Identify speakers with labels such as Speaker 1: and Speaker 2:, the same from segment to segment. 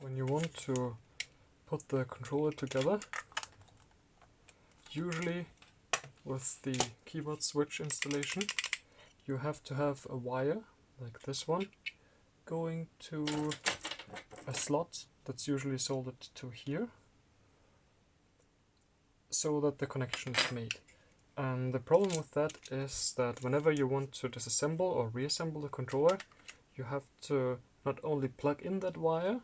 Speaker 1: when you want to put the controller together, usually with the keyboard switch installation, you have to have a wire like this one going to a slot that's usually soldered to here, so that the connection is made. And the problem with that is that whenever you want to disassemble or reassemble the controller, you have to not only plug in that wire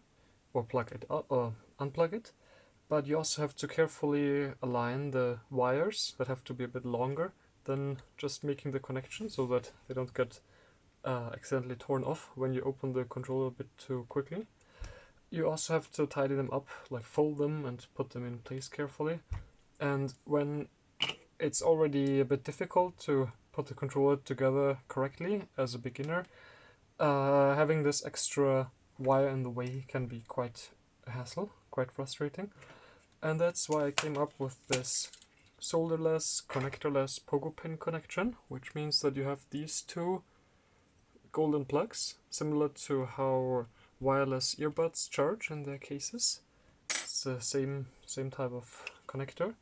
Speaker 1: or plug it out or unplug it, but you also have to carefully align the wires that have to be a bit longer than just making the connection, so that they don't get accidentally torn off when you open the controller a bit too quickly. You also have to tidy them up, like fold them and put them in place carefully. And when it's already a bit difficult to put the controller together correctly as a beginner, having this extra wire in the way can be quite a hassle, quite frustrating. And that's why I came up with this solderless, connectorless pogo pin connection, which means that you have these two golden plugs, similar to how wireless earbuds charge in their cases. It's the same type of connector.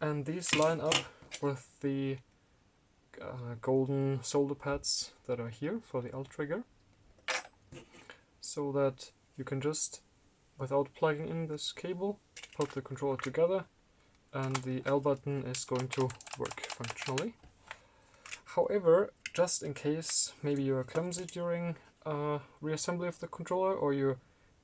Speaker 1: And these line up with the golden solder pads that are here for the L trigger, so that you can just, without plugging in this cable, put the controller together and the L button is going to work functionally. However, just in case maybe you are clumsy during reassembly of the controller, or you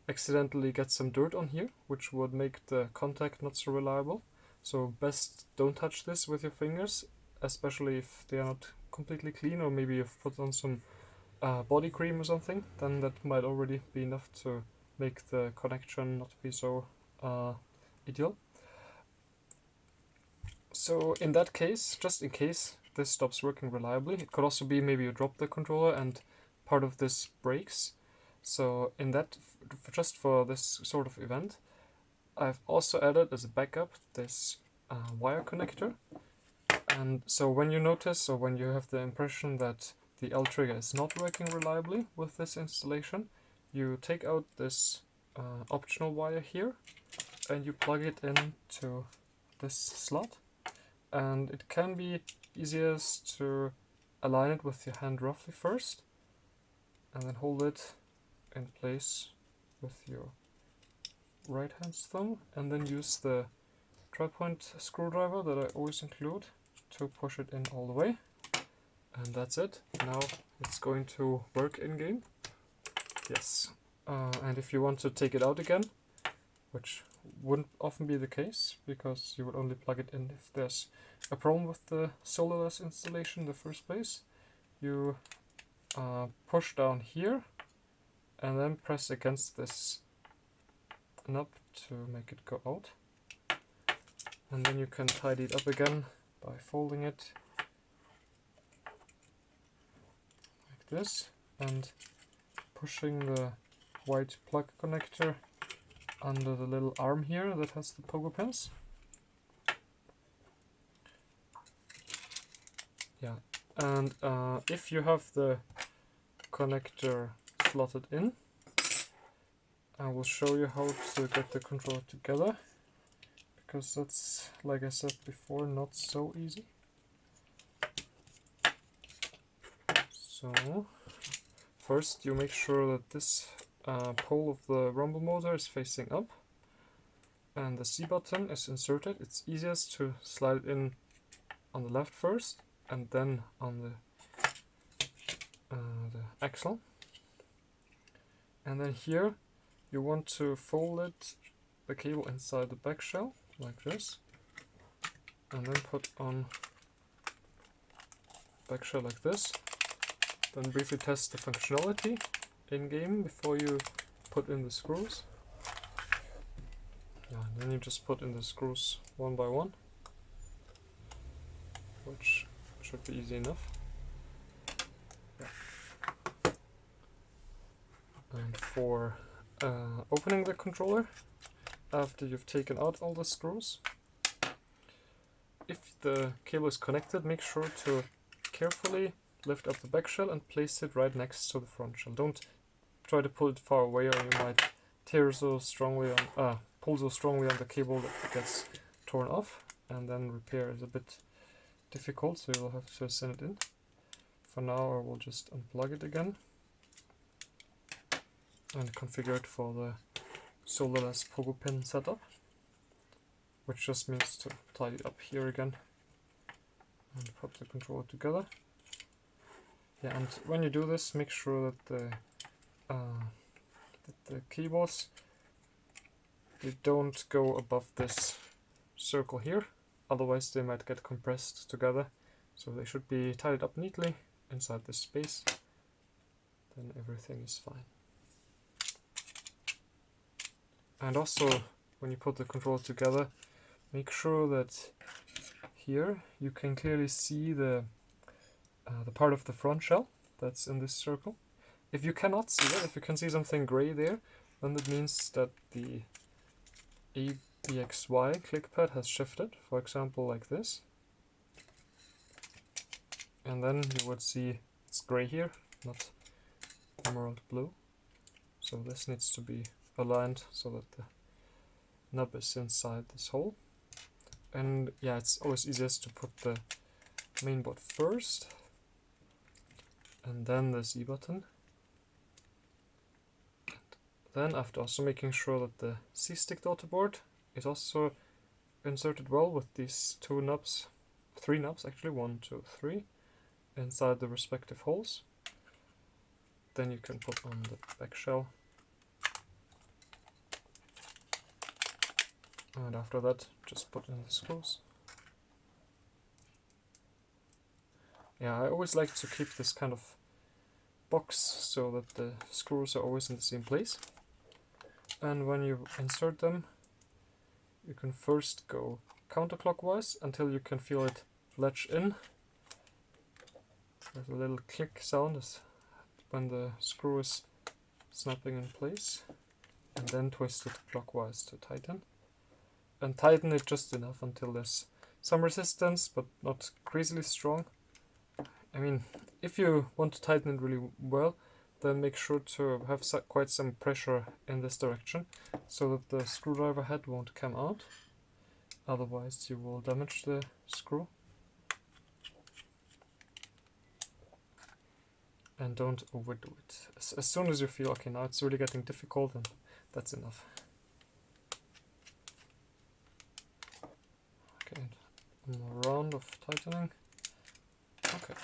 Speaker 1: accidentally get some dirt on here, which would make the contact not so reliable. So best don't touch this with your fingers, especially if they are not completely clean, or maybe you've put on some body cream or something, then that might already be enough to make the connection not be so ideal. So in that case, just in case this stops working reliably, it could also be maybe you drop the controller and part of this breaks. So in that, just for this sort of event, I've also added as a backup this wire connector. And so when you notice, or when you have the impression that the L trigger is not working reliably with this installation, you take out this optional wire here and you plug it into this slot. And it can be easiest to align it with your hand roughly first, and then hold it in place with your right hand thumb, and then use the tri-point screwdriver that I always include to push it in all the way. And that's it. Now it's going to work in game. Yes. And if you want to take it out again, which wouldn't often be the case, because you would only plug it in if there's a problem with the solderless installation in the first place, you push down here and then press against this knob to make it go out. And then you can tidy it up again by folding it like this and pushing the white plug connector under the little arm here that has the pogo pins. Yeah, and if you have the connector slotted in, I will show you how to get the controller together, because that's, like I said before, not so easy. So first you make sure that this pole of the rumble motor is facing up and the C button is inserted. It's easiest to slide it in on the left first and then on the axle. And then here you want to fold it, the cable inside the back shell like this, and then put on back shell like this. Then briefly test the functionality in game before you put in the screws. Yeah, and then you just put in the screws one by one, which should be easy enough. Yeah. And for opening the controller, after you've taken out all the screws, if the cable is connected, make sure to carefully lift up the back shell and place it right next to the front shell. Don't try to pull it far away, or you might tear so strongly on, pull so strongly on the cable that it gets torn off, and then repair is a bit difficult, so you'll have to send it in. For now I will just unplug it again and configure it for the solderless pogo pin setup, which just means to tie it up here again and put the controller together. Yeah, and when you do this, make sure that the cables, they don't go above this circle here, otherwise they might get compressed together. So they should be tied up neatly inside this space, then everything is fine. And also, when you put the controller together, make sure that here you can clearly see the part of the front shell that's in this circle. If you cannot see it, if you can see something gray there, then that means that the ABXY click pad has shifted, for example like this. And then you would see it's gray here, not emerald blue. So this needs to be aligned so that the nub is inside this hole. And yeah, it's always easiest to put the mainboard first, and then the Z button. And then after also making sure that the C-stick daughter board is also inserted well with these two nubs, 3 nubs actually, 1, 2, 3, inside the respective holes. Then you can put on the back shell. And after that, just put in the screws. Yeah, I always like to keep this kind of box so that the screws are always in the same place. And when you insert them, you can first go counterclockwise until you can feel it latch in. There's a little click sound when the screw is snapping in place, and then twist it clockwise to tighten. And tighten it just enough until there's some resistance, but not crazily strong. I mean, if you want to tighten it really well, then make sure to have quite some pressure in this direction, so that the screwdriver head won't come out. Otherwise you will damage the screw. And don't overdo it. As soon as you feel, okay, now it's really getting difficult, and that's enough. Okay, one more round of tightening. Okay.